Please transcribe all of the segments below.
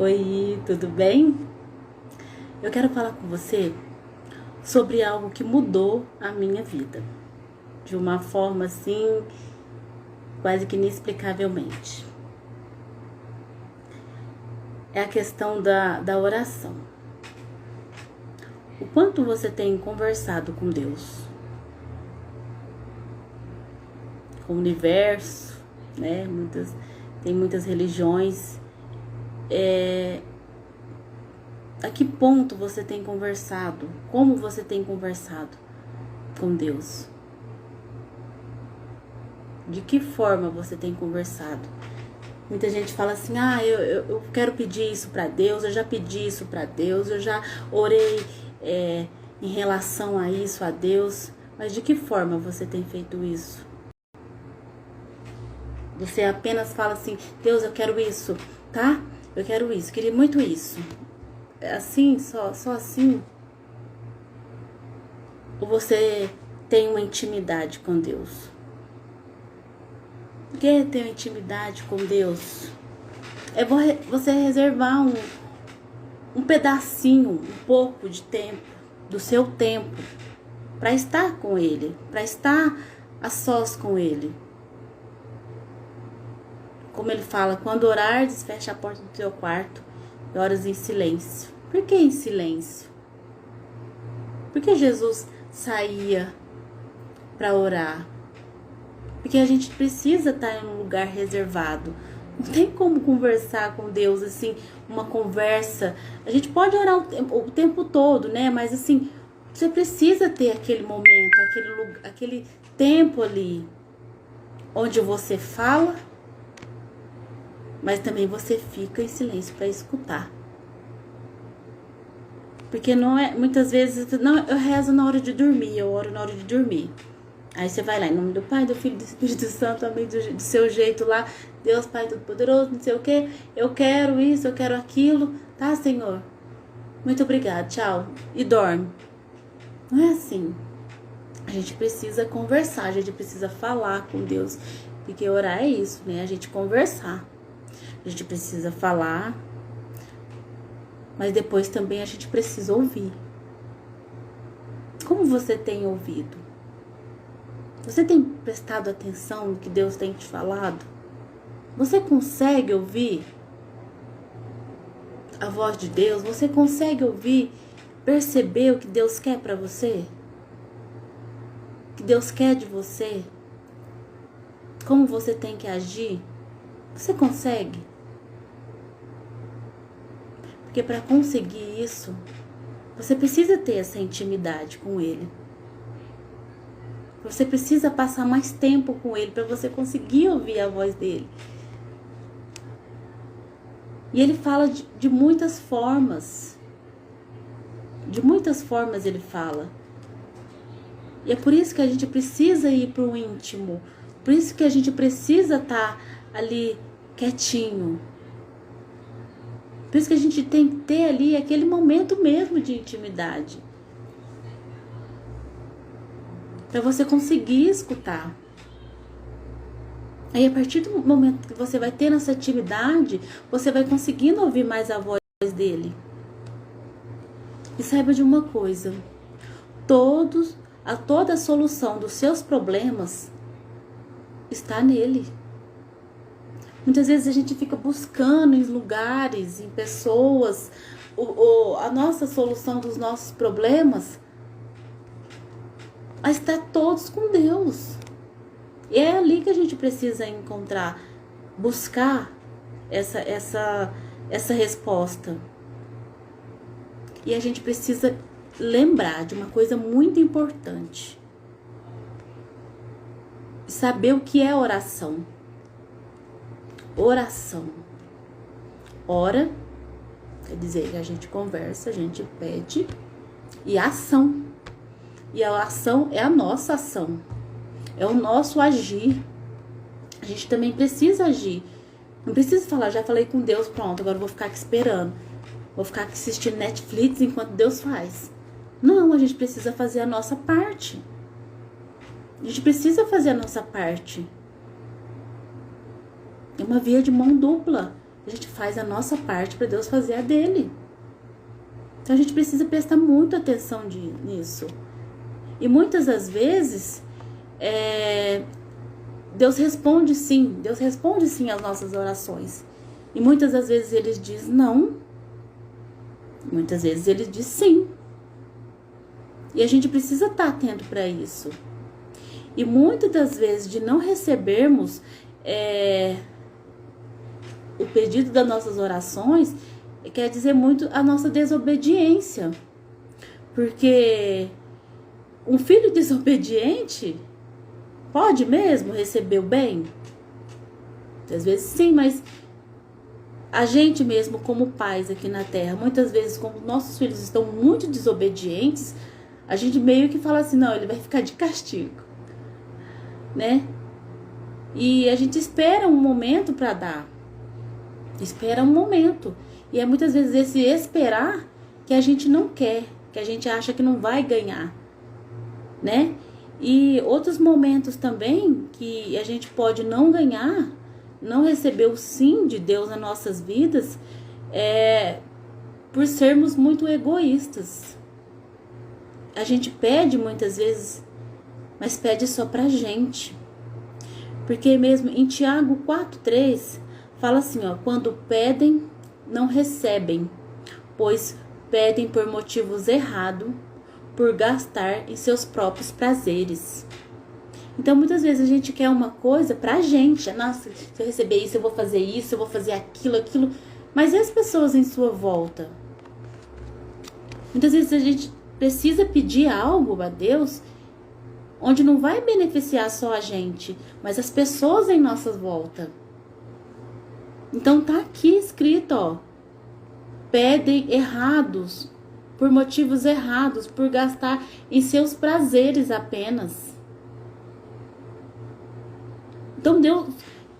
Oi, tudo bem? Eu quero falar com você sobre algo que mudou a minha vida de uma forma assim, quase que inexplicavelmente. É a questão da oração. O quanto você tem conversado com Deus, com o universo, né? Tem muitas religiões. A que ponto você tem conversado? Como você tem conversado com Deus? De que forma você tem conversado? Muita gente fala assim, eu quero pedir isso para Deus, eu já pedi isso para Deus, eu já orei em relação a isso, a Deus. Mas de que forma você tem feito isso? Você apenas fala assim, Deus, eu quero isso, tá? Eu quero isso, queria muito isso. É assim, só assim? Ou você tem uma intimidade com Deus? O que é ter uma intimidade com Deus? É você reservar um pedacinho, um pouco de tempo, do seu tempo, para estar com Ele, para estar a sós com Ele. Como Ele fala, quando orares, fecha a porta do teu quarto e oras em silêncio. Por que em silêncio? Porque Jesus saía para orar? Porque a gente precisa estar em um lugar reservado. Não tem como conversar com Deus assim, uma conversa. A gente pode orar o tempo todo, né? Mas assim, você precisa ter aquele momento, aquele tempo ali, onde você fala, mas também você fica em silêncio para escutar. Porque não é, muitas vezes, não, eu rezo na hora de dormir, eu oro na hora de dormir. Aí você vai lá, em nome do Pai, do Filho e do Espírito Santo, amém, do seu jeito lá, Deus Pai Todo-Poderoso, não sei o que, eu quero isso, eu quero aquilo, tá, Senhor? Muito obrigado, tchau. E dorme. Não é assim. A gente precisa conversar, a gente precisa falar com Deus, porque orar é isso, né? A gente conversar. A gente precisa falar, mas depois também a gente precisa ouvir. Como você tem ouvido? Você tem prestado atenção no que Deus tem te falado? Você consegue ouvir a voz de Deus? Você consegue ouvir, perceber o que Deus quer para você? O que Deus quer de você? Como você tem que agir? Você consegue? Porque para conseguir isso, você precisa ter essa intimidade com Ele. Você precisa passar mais tempo com Ele para você conseguir ouvir a voz dele. E Ele fala de muitas formas. De muitas formas Ele fala. E é por isso que a gente precisa ir para o íntimo. Por isso que a gente precisa estar ali quietinho. Por isso que a gente tem que ter ali aquele momento mesmo de intimidade. Para você conseguir escutar. Aí a partir do momento que você vai ter essa atividade, você vai conseguindo ouvir mais a voz dele. E saiba de uma coisa, toda a solução dos seus problemas está nele. Muitas vezes a gente fica buscando em lugares, em pessoas, a nossa solução dos nossos problemas, mas está todos com Deus. E é ali que a gente precisa encontrar, buscar essa resposta. E a gente precisa lembrar de uma coisa muito importante. Saber o que é oração. Oração. Ora, quer dizer que a gente conversa, a gente pede, e ação. E a ação é a nossa ação. É o nosso agir. A gente também precisa agir. Não precisa falar, já falei com Deus, pronto, agora eu vou ficar aqui esperando. Vou ficar aqui assistindo Netflix enquanto Deus faz. Não, a gente precisa fazer a nossa parte. A gente precisa fazer a nossa parte. É uma via de mão dupla. a gente faz a nossa parte para Deus fazer a dele. Então a gente precisa prestar muita atenção nisso. E muitas das vezes, Deus responde sim às nossas orações. E muitas das vezes Ele diz não, muitas vezes Ele diz sim. E a gente precisa estar atento para isso. E muitas das vezes de não recebermos o pedido das nossas orações, quer dizer muito a nossa desobediência. Porque um filho desobediente pode mesmo receber o bem? Às vezes sim, mas a gente mesmo como pais aqui na terra, muitas vezes como nossos filhos estão muito desobedientes, a gente meio que fala assim, não, ele vai ficar de castigo, né? E a gente espera um momento para dar. Espera um momento. E é muitas vezes esse esperar que a gente não quer, que a gente acha que não vai ganhar, né? E outros momentos também que a gente pode não ganhar, não receber o sim de Deus nas nossas vidas, por sermos muito egoístas. A gente pede muitas vezes, mas pede só pra gente. Porque mesmo em Tiago 4,3 fala assim, ó, quando pedem, não recebem, pois pedem por motivos errados, por gastar em seus próprios prazeres. Então muitas vezes a gente quer uma coisa pra gente. Nossa, se eu receber isso, eu vou fazer isso, eu vou fazer aquilo. Mas e as pessoas em sua volta? Muitas vezes a gente precisa pedir algo a Deus onde não vai beneficiar só a gente, mas as pessoas em nossa volta. Então tá aqui escrito, ó, pedem errados, por motivos errados, por gastar em seus prazeres apenas. Então Deus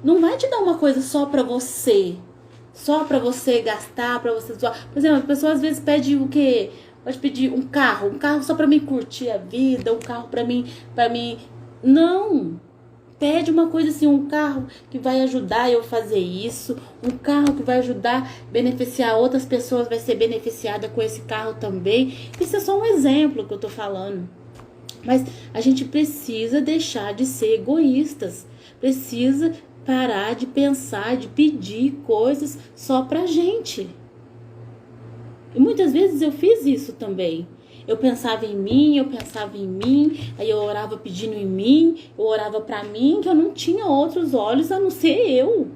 não vai te dar uma coisa só pra você gastar, pra você zoar. Por exemplo, a pessoa às vezes pede o quê? Pode pedir um carro só pra mim curtir a vida, um carro pra mim. Não! Pede uma coisa assim, um carro que vai ajudar eu fazer isso, um carro que vai ajudar, beneficiar outras pessoas, vai ser beneficiada com esse carro também. Isso é só um exemplo que eu tô falando. Mas a gente precisa deixar de ser egoístas, precisa parar de pensar, de pedir coisas só pra gente. E muitas vezes eu fiz isso também. Eu pensava em mim, aí eu orava pedindo em mim, eu orava pra mim, que eu não tinha outros olhos a não ser eu.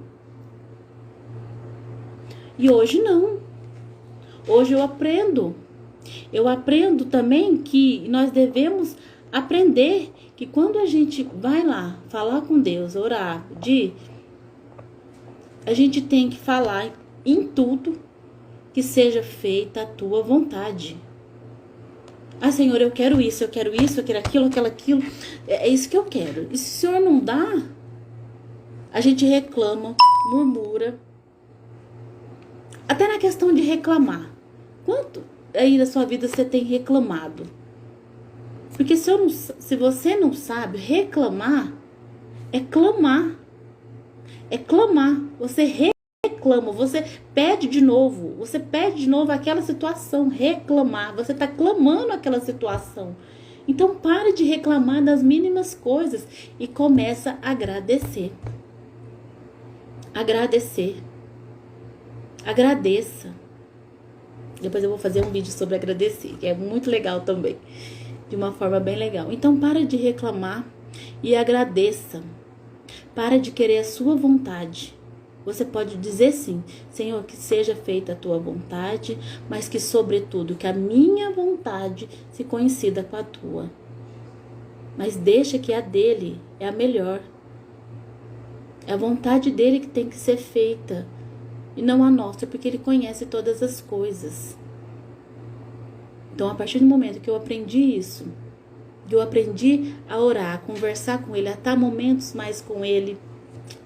E hoje não. Hoje eu aprendo. Eu aprendo também que nós devemos aprender que quando a gente vai lá falar com Deus, orar, a gente tem que falar em tudo que seja feita a tua vontade. Ah, Senhor, eu quero isso, eu quero aquilo. É isso que eu quero. E se o Senhor não dá, a gente reclama, murmura. Até na questão de reclamar. Quanto aí na sua vida você tem reclamado? Porque se você não sabe, reclamar é clamar. É clamar. Você reclama, você pede de novo aquela situação, reclamar, você está clamando aquela situação. Então pare de reclamar das mínimas coisas e começa a agradecer. Agradeça. Depois eu vou fazer um vídeo sobre agradecer, que é muito legal também, de uma forma bem legal. Então para de reclamar e agradeça. Para de querer a sua vontade. Você pode dizer sim, Senhor, que seja feita a tua vontade, mas que sobretudo que a minha vontade se coincida com a tua. Mas deixa que a dele é a melhor. É a vontade dele que tem que ser feita e não a nossa, porque ele conhece todas as coisas. Então, a partir do momento que eu aprendi isso, eu aprendi a orar, a conversar com ele, a estar momentos mais com ele,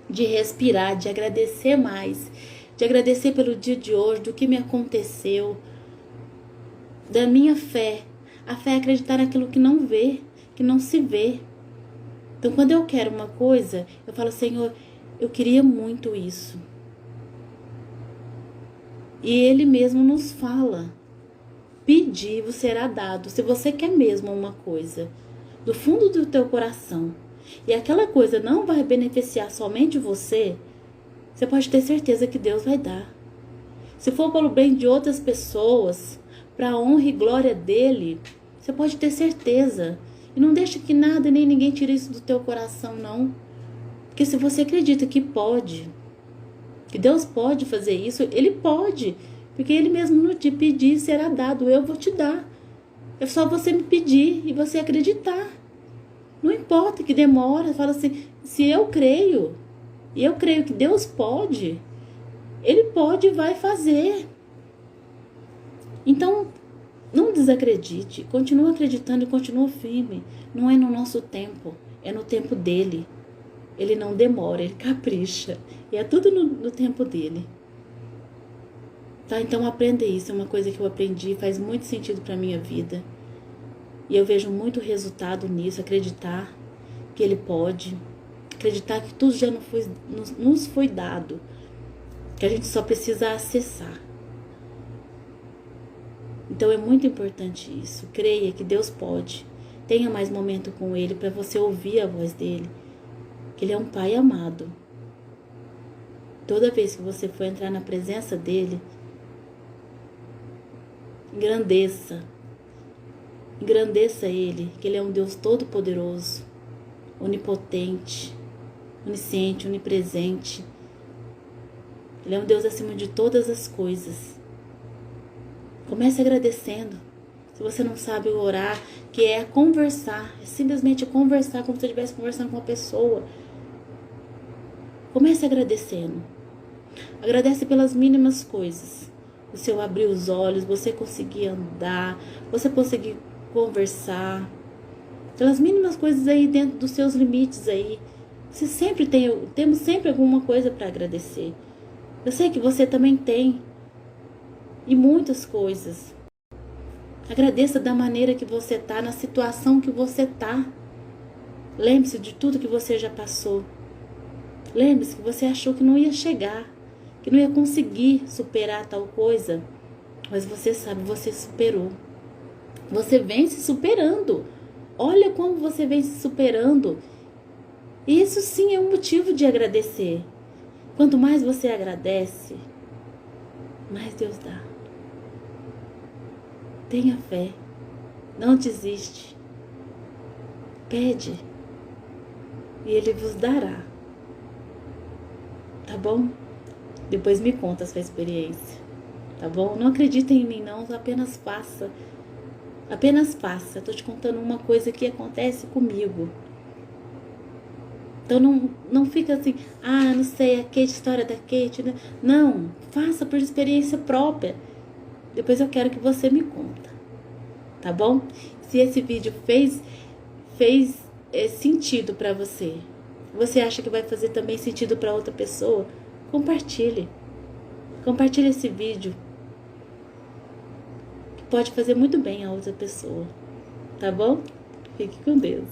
de respirar, de agradecer mais, de agradecer pelo dia de hoje, do que me aconteceu, da minha fé. A fé é acreditar naquilo que não vê, que não se vê. Então, quando eu quero uma coisa, eu falo, Senhor, eu queria muito isso. E Ele mesmo nos fala: pedi, vos será dado. Se você quer mesmo uma coisa do fundo do teu coração e aquela coisa não vai beneficiar somente você, você pode ter certeza que Deus vai dar. Se for pelo bem de outras pessoas, para a honra e glória dele, você pode ter certeza. E não deixe que nada nem ninguém tire isso do teu coração, não. Porque se você acredita que pode, que Deus pode fazer isso, Ele pode. Porque Ele mesmo não te pedir, será dado. Eu vou te dar. É só você me pedir e você acreditar. Não importa que demora. Fala assim, se eu creio, e eu creio que Deus pode, Ele pode e vai fazer. Então, não desacredite. Continua acreditando e continua firme. Não é no nosso tempo, é no tempo dele. Ele não demora, ele capricha. E é tudo no tempo dele. Tá? Então aprenda isso. É uma coisa que eu aprendi, faz muito sentido para minha vida. E eu vejo muito resultado nisso. Acreditar que ele pode. Acreditar que tudo já nos foi dado. Que a gente só precisa acessar. Então é muito importante isso. Creia que Deus pode. Tenha mais momento com Ele para você ouvir a voz dele. Que Ele é um Pai amado. Toda vez que você for entrar na presença dele, engrandeça. Engrandeça Ele, que Ele é um Deus todo-poderoso, onipotente, onisciente, onipresente. Ele é um Deus acima de todas as coisas. Comece agradecendo. Se você não sabe orar, que é conversar, é simplesmente conversar como se você estivesse conversando com uma pessoa. Comece agradecendo. Agradece pelas mínimas coisas. O seu abrir os olhos, você conseguir andar, você conseguir conversar. Pelas mínimas coisas aí dentro dos seus limites aí. Você sempre temos sempre alguma coisa para agradecer. Eu sei que você também tem. E muitas coisas. Agradeça da maneira que você tá, na situação que você tá. Lembre-se de tudo que você já passou. Lembre-se que você achou que não ia chegar, que não ia conseguir superar tal coisa. Mas você sabe, você superou. Você vem se superando. Olha como você vem se superando. E isso sim é um motivo de agradecer. Quanto mais você agradece, mais Deus dá. Tenha fé. Não desiste. Pede. E Ele vos dará. Tá bom? Depois me conta a sua experiência. Tá bom? Não acreditem em mim não, apenas faça. Apenas faça. Tô te contando uma coisa que acontece comigo. Então não fica assim, não sei, a Kate, história da Kate. Né? Não, faça por experiência própria. Depois eu quero que você me conta. Tá bom? Se esse vídeo fez sentido pra você, você acha que vai fazer também sentido pra outra pessoa, compartilhe. Compartilhe esse vídeo. Que pode fazer muito bem a outra pessoa. Tá bom? Fique com Deus.